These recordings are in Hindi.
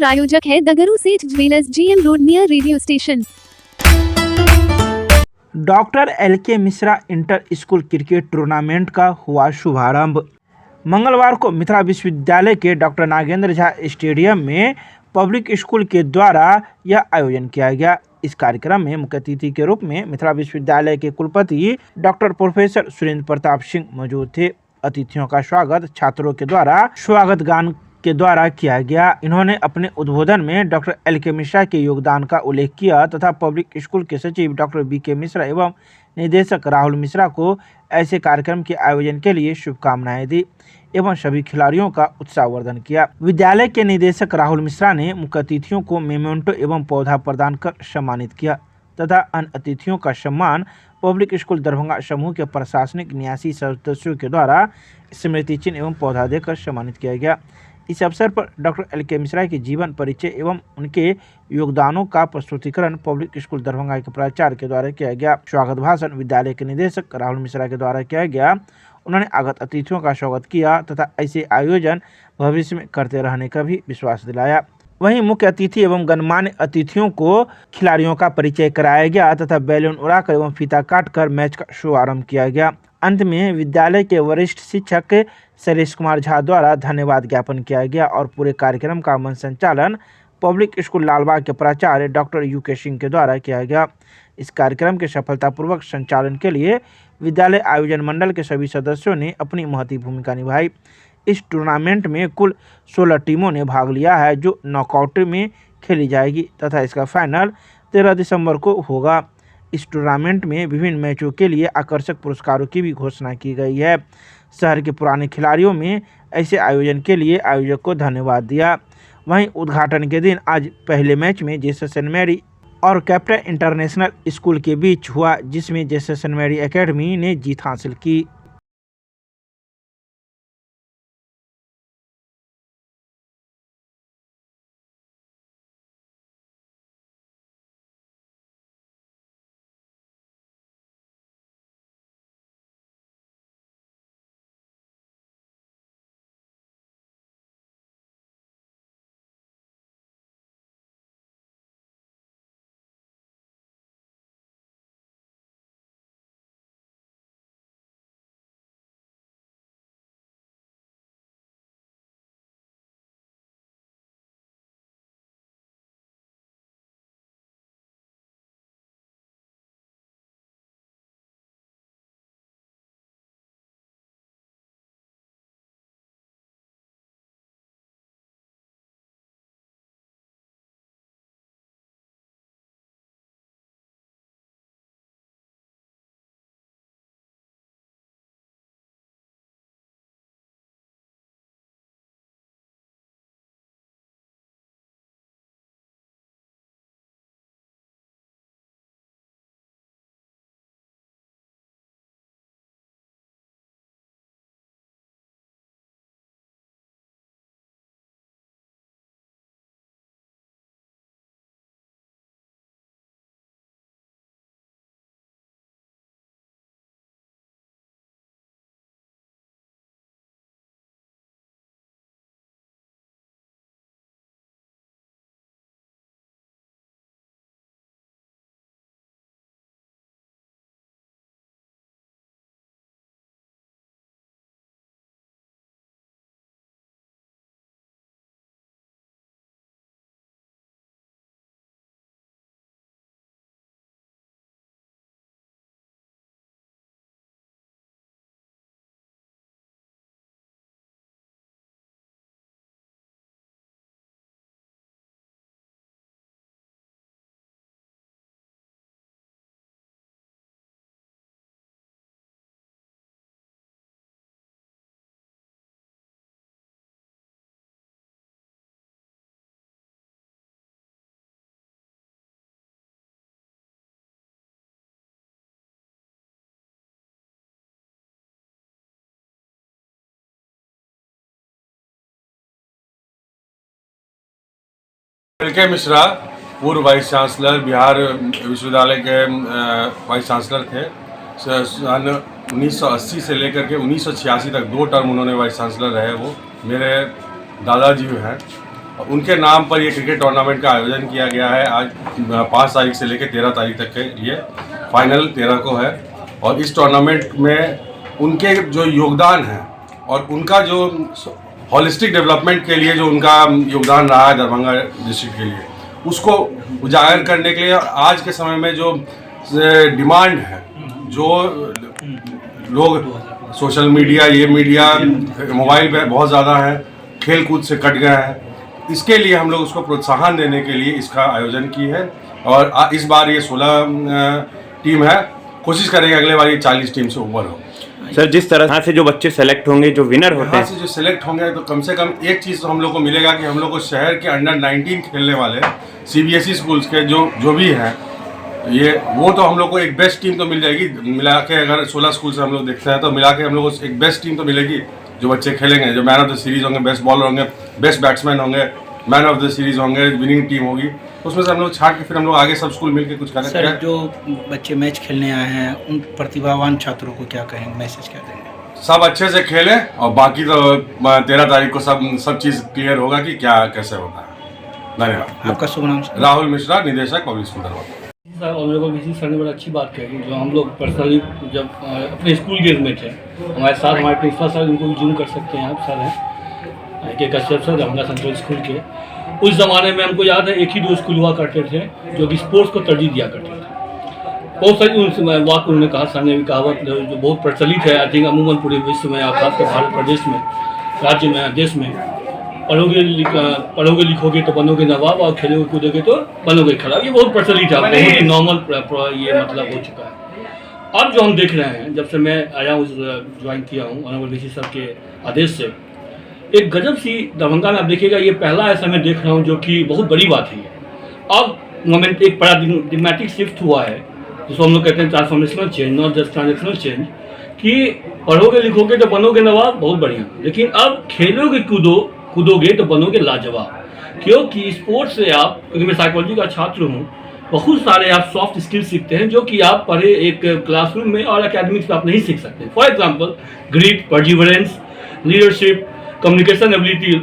प्रायोजक है दगरू सेठ jewellers, GM road near radio station. Doctor LK Mishra inter school cricket tournament का हुआ शुभारंभ। मंगलवार को मिथिला विश्वविद्यालय के डॉक्टर नागेंद्र झा स्टेडियम में पब्लिक स्कूल के द्वारा यह आयोजन किया गया। इस कार्यक्रम में मुख्य अतिथि के रूप में मिथिला विश्वविद्यालय के कुलपति डॉक्टर प्रोफेसर सुरेंद्र प्रताप सिंह मौजूद थे। अतिथियों का स्वागत छात्रों के द्वारा स्वागत गान के द्वारा किया गया। इन्होंने अपने उद्बोधन में डॉक्टर LK मिश्रा के योगदान का उल्लेख किया तथा पब्लिक स्कूल के सचिव डॉक्टर BK मिश्रा एवं निदेशक राहुल मिश्रा को ऐसे कार्यक्रम के आयोजन के लिए शुभकामनाएं दी एवं सभी खिलाड़ियों का उत्साहवर्धन किया। विद्यालय के निदेशक राहुल मिश्रा ने मुख्य अतिथियों को मेमेंटो एवं पौधा प्रदान कर सम्मानित किया तथा अन्य अतिथियों का सम्मान पब्लिक स्कूल दरभंगा समूह के प्रशासनिक न्यासी सदस्यों के द्वारा स्मृति चिन्ह एवं पौधा देकर सम्मानित किया गया। इस अवसर पर डॉक्टर LK मिश्रा के जीवन परिचय एवं उनके योगदानों का प्रस्तुतिकरण पब्लिक स्कूल दरभंगा के प्राचार्य के द्वारा किया गया। स्वागत भाषण विद्यालय के निदेशक राहुल मिश्रा के द्वारा किया गया। उन्होंने आगत अतिथियों का स्वागत किया तथा ऐसे आयोजन भविष्य में करते रहने का भी विश्वास दिलाया। वहीं मुख्य अतिथि एवं गणमान्य अतिथियों को खिलाड़ियों का परिचय कराया गया तथा बैलून उड़ाकर एवं फीता काटकर मैच का शुभारंभ किया गया। अंत में विद्यालय के वरिष्ठ शिक्षक शैलेश कुमार झा द्वारा धन्यवाद ज्ञापन किया गया और पूरे कार्यक्रम का मंच संचालन पब्लिक स्कूल लालबाग के प्राचार्य डॉक्टर UK सिंह के द्वारा किया गया। इस कार्यक्रम के सफलतापूर्वक संचालन के लिए विद्यालय आयोजन मंडल के सभी सदस्यों ने अपनी महती भूमिका निभाई। इस टूर्नामेंट में कुल 16 टीमों ने भाग लिया है जो नॉकआउट में खेली जाएगी तथा इसका फाइनल 13 दिसंबर को होगा। इस टूर्नामेंट में विभिन्न मैचों के लिए आकर्षक पुरस्कारों की भी घोषणा की गई है। शहर के पुराने खिलाड़ियों में ऐसे आयोजन के लिए आयोजक को धन्यवाद दिया। वहीं उद्घाटन के दिन आज पहले मैच में जेसस सेंट मैरी और कैप्टन इंटरनेशनल स्कूल के बीच हुआ जिसमें जेसस सेंट मैरी एकेडमी ने जीत हासिल की। LK मिश्रा पूर्व वाइस चांसलर बिहार विश्वविद्यालय के वाइस चांसलर थे। सन 1980 से लेकर के 1986 तक 2 टर्म उन्होंने वाइस चांसलर रहे। वो मेरे दादाजी हैं उनके नाम पर ये क्रिकेट टूर्नामेंट का आयोजन किया गया है। आज 5 तारीख से लेकर 13 तारीख तक के लिए, फाइनल 13 को है। और इस टूर्नामेंट में उनके जो योगदान है और उनका जो हॉलिस्टिक डेवलपमेंट के लिए जो उनका योगदान रहा है दरभंगा डिस्ट्रिक्ट के लिए, उसको उजागर करने के लिए आज के समय में जो डिमांड है, जो लोग सोशल मीडिया, ये मीडिया, मोबाइल पे बहुत ज़्यादा है, खेल कूद से कट गया है, इसके लिए हम लोग उसको प्रोत्साहन देने के लिए इसका आयोजन की है। और इस बार ये 16 टीम है, कोशिश करेंगे अगले बार ये 40 टीम से ऊपर हो। सर, जिस तरह यहाँ से जो बच्चे सेलेक्ट होंगे, जो विनर होते हैं, यहाँ से जो सेलेक्ट होंगे तो कम से कम एक चीज़ तो हम लोग को मिलेगा कि हम लोग को शहर के अंडर 19 खेलने वाले CBSE स्कूल्स के जो भी हैं, ये वो तो हम लोग को एक बेस्ट टीम तो मिल जाएगी। मिला के अगर 16 स्कूल से हम लोग देखते हैं तो मिला के हम लोग को एक बेस्ट टीम तो मिलेगी। जो बच्चे खेलेंगे, जो मैन ऑफ द सीरीज़ होंगे, बेस्ट बॉलर होंगे, बेस्ट बैट्समैन होंगे, मैन ऑफ द सीरीज़ होंगे, विनिंग टीम होगी, उसमें से हम लोग छाट के फिर हम लोग आगे सब स्कूल मिलकर कुछ करेंगे। सर, जो बच्चे मैच खेलने आए हैं उन प्रतिभावान छात्रों को क्या कहेंगे, मैसेज क्या देंगे? सब अच्छे से खेलें और बाकी तो 13 तारीख को सब चीज़ क्लियर होगा कि क्या कैसे होता है। धन्यवाद। आपका शुभ नाम? राहुल मिश्रा, निदेशक public school Darbhanga. Sir, honourable VC sir ने बड़ा अच्छी बात कही। जो हम लोग पर्सनली जब अपने स्कूल डेज में थे, हमारे साथ हमारे प्रिंसिपल सर, उनको भी जूम कर सकते हैं आप, सर हैं के Kashyap sir, Darbhanga central school के। उस ज़माने में हमको याद है 1 ही 2 स्कूल हुआ करते थे जो कि स्पोर्ट्स को तरजीह दिया करते थे। बहुत सारी उन बात उन्होंने कहा, सर ने भी कहावत जो बहुत प्रचलित है, आई थिंक अमूमन पूरे विश्व में, खासकर भारत प्रदेश में, राज्य में, देश में, पढ़ोगे लिखोगे तो बनोगे नवाब और खेलोगे कूदोगे तो बनोगे खराब। ये बहुत प्रचलित है, बहुत ही नॉर्मल ये मतलब हो चुका है। अब जो हम देख रहे हैं, जब से मैं आया हूँ, ज्वाइन किया हूँ ऑनरेबल वीसी सर के आदेश से, एक गजब सी दरभंगा में आप देखिएगा, ये पहला ऐसा मैं देख रहा हूँ जो कि बहुत बड़ी बात है। अब मोमेंट एक पैराडिग्मेटिक शिफ्ट हुआ है, जिसको हम लोग कहते हैं transformational change, not just transactional change, कि पढ़ोगे लिखोगे तो बनोगे नवाब, बहुत बढ़िया, लेकिन अब खेलोगे कूदोगे तो बनोगे लाजवाब। क्योंकि स्पोर्ट्स से आप, क्योंकि मैं साइकोलॉजी का छात्र हूँ, बहुत सारे आप सॉफ्ट स्किल्स सीखते हैं जो कि आप पढ़े एक क्लासरूम में और एकेडमिक्स में आप नहीं सीख सकते। For example grit, perseverance, leadership, communication ability,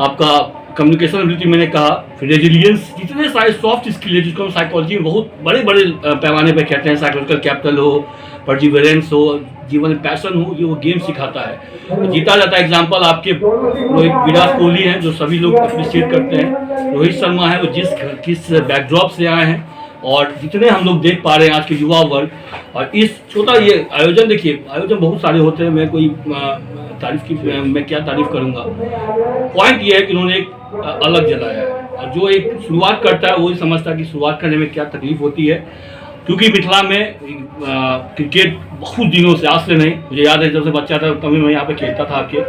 आपका कम्युनिकेशन एबिलिटी मैंने कहा, फिर रेजिलियंस, जितने सारे सॉफ्ट स्किल है जिसको हम साइकोलॉजी में बहुत बड़े बड़े पैमाने पर कहते हैं, साइकोलॉजिकल कैपिटल हो, परजिवरेंस हो, जीवन में पैशन हो, ये वो गेम सिखाता है। जीता जाता है। एग्जांपल आपके विराट कोहली हैं जो सभी लोग अप्रिशिएट करते हैं, रोहित शर्मा है, वो किस बैकड्रॉप से आए हैं, और जितने हम लोग देख पा रहे हैं आज के युवा वर्ग। और इस छोटा ये आयोजन, देखिए आयोजन बहुत सारे होते हैं, मैं कोई तारीफ की मैं क्या तारीफ करूँगा। पॉइंट ये है कि उन्होंने एक अलग जलाया है, और जो एक शुरुआत करता है वो ही समझता है कि शुरुआत करने में क्या तकलीफ होती है। क्योंकि मिथिला में क्रिकेट बहुत दिनों से, आज से नहीं, मुझे याद है जब से बच्चा था तभी मैं यहाँ पे खेलता था आपके।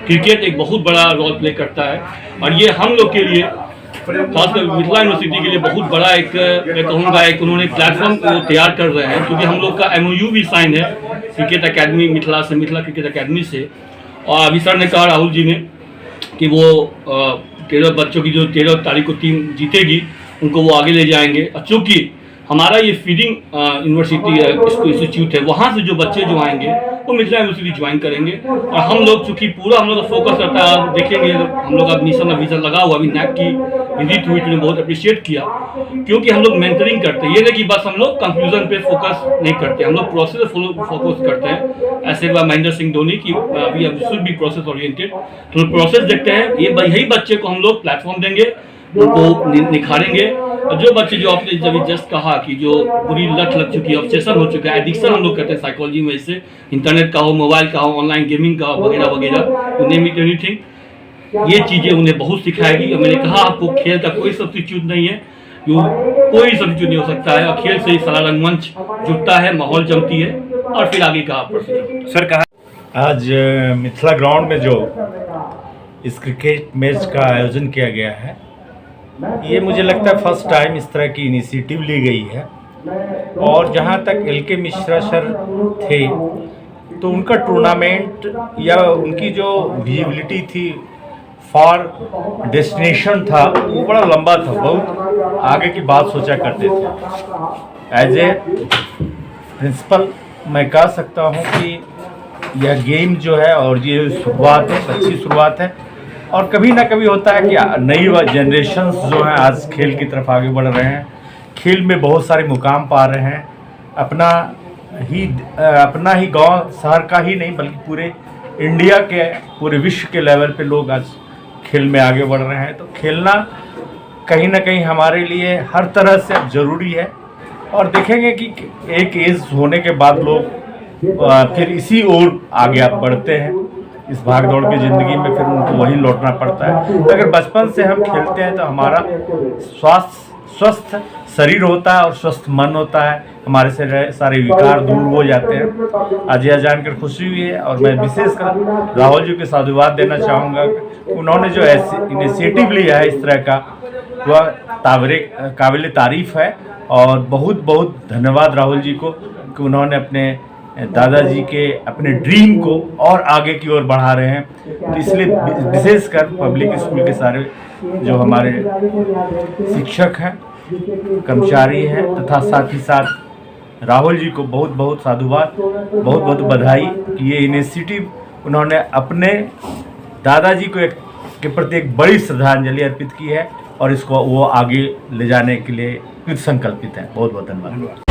क्रिकेट एक बहुत बड़ा रोल प्ले करता है, और ये हम लोग के लिए, खासकर मिथिला यूनिवर्सिटी के लिए बहुत बड़ा एक, मैं कहूँगा एक उन्होंने प्लेटफॉर्म तैयार कर रहे हैं। क्योंकि हम लोग का MOU भी साइन है क्रिकेट अकेडमी मिथिला से, मिथिला क्रिकेट अकेडमी से। और अभी सर ने कहा, राहुल जी ने, कि वो 13 बच्चों की जो 13 तारीख को टीम जीतेगी उनको वो आगे ले जाएंगे। और चूँकि हमारा ये फीडिंग यूनिवर्सिटी इंस्टीट्यूट है, वहाँ से जो बच्चे जो आएंगे वो मिथिला यूनिवर्सिटी ज्वाइन करेंगे। और हम लोग चूँकि पूरा हम लोग का फोकस रहता है, आप देखेंगे हम लोग का मिशन विजन लगा हुआ, अभी NAC की विजिट हुई थी, बहुत अप्रिशिएट किया। क्योंकि हम लोग मेंटरिंग करते हैं, ये नहीं कि बस हम लोग कंक्लूजन पे फोकस नहीं करते, हम लोग प्रोसेस पे फोकस करते हैं। ऐसे हुआ महेंद्र सिंह धोनी की, we should be process oriented, तो प्रोसेस देखते हैं। यही बच्चे को हम लोग प्लेटफॉर्म देंगे, उनको निखारेंगे। और जो बच्चे, जो आपने जब जस्ट कहा कि जो पूरी लत लग चुकी है, ऑब्सेशन हो चुका है, एडिक्शन हम लोग कहते हैं साइकोलॉजी में, इससे इंटरनेट का हो, मोबाइल का हो, ऑनलाइन गेमिंग का वगैरह वगैरह, नेम इट एनीथिंग, ये चीज़ें उन्हें बहुत सिखाएगी। और मैंने कहा आपको खेल का कोई सब्स्टिट्यूट नहीं है, कोई सब्स्टिट्यूट नहीं हो सकता है, और खेल से ही सारा रंगमंच जुटता है, माहौल जमती है, और फिर आगे का प्रोसेस। सर कहा आज मिथिला ग्राउंड में जो इस क्रिकेट मैच का आयोजन किया गया है, ये मुझे लगता है फर्स्ट टाइम इस तरह की इनिशिएटिव ली गई है। और जहाँ तक LK मिश्रा सर थे, तो उनका टूर्नामेंट या उनकी जो विजिबिलिटी थी फॉर डेस्टिनेशन था, वो बड़ा लंबा था, बहुत आगे की बात सोचा करते थे। एज ए प्रिंसिपल मैं कह सकता हूँ कि यह गेम जो है, और ये शुरुआत है, अच्छी शुरुआत है, और कभी ना कभी होता है कि नई जनरेशन्स जो हैं आज खेल की तरफ आगे बढ़ रहे हैं, खेल में बहुत सारे मुकाम पा रहे हैं, अपना ही गांव शहर का ही नहीं बल्कि पूरे इंडिया के, पूरे विश्व के लेवल पे लोग आज खेल में आगे बढ़ रहे हैं। तो खेलना कहीं ना कहीं हमारे लिए हर तरह से अब ज़रूरी है। और देखेंगे कि एक एज होने के बाद लोग फिर इसी ओर आगे आप बढ़ते हैं, इस भाग दौड़ की ज़िंदगी में फिर उनको वही लौटना पड़ता है। अगर बचपन से हम खेलते हैं तो हमारा स्वस्थ शरीर होता है और स्वस्थ मन होता है, हमारे से सारे विकार दूर हो जाते हैं। आज यह जानकर खुशी हुई है और मैं विशेषकर राहुल जी को साधुवाद देना चाहूँगा। उन्होंने जो ऐसे इनिशिएटिव लिया है इस तरह का, वह काबिल तारीफ़ है और बहुत बहुत धन्यवाद राहुल जी को कि उन्होंने अपने दादाजी के अपने ड्रीम को और आगे की ओर बढ़ा रहे हैं। तो इसलिए विशेषकर पब्लिक स्कूल के सारे जो हमारे शिक्षक हैं, कर्मचारी हैं तथा साथ ही साथ राहुल जी को बहुत बहुत साधुवाद, बहुत बहुत बधाई कि ये इनिशिएटिव उन्होंने अपने दादाजी को के प्रति एक बड़ी श्रद्धांजलि अर्पित की है और इसको वो आगे ले जाने के लिए कृत संकल्पित है। बहुत बहुत धन्यवाद।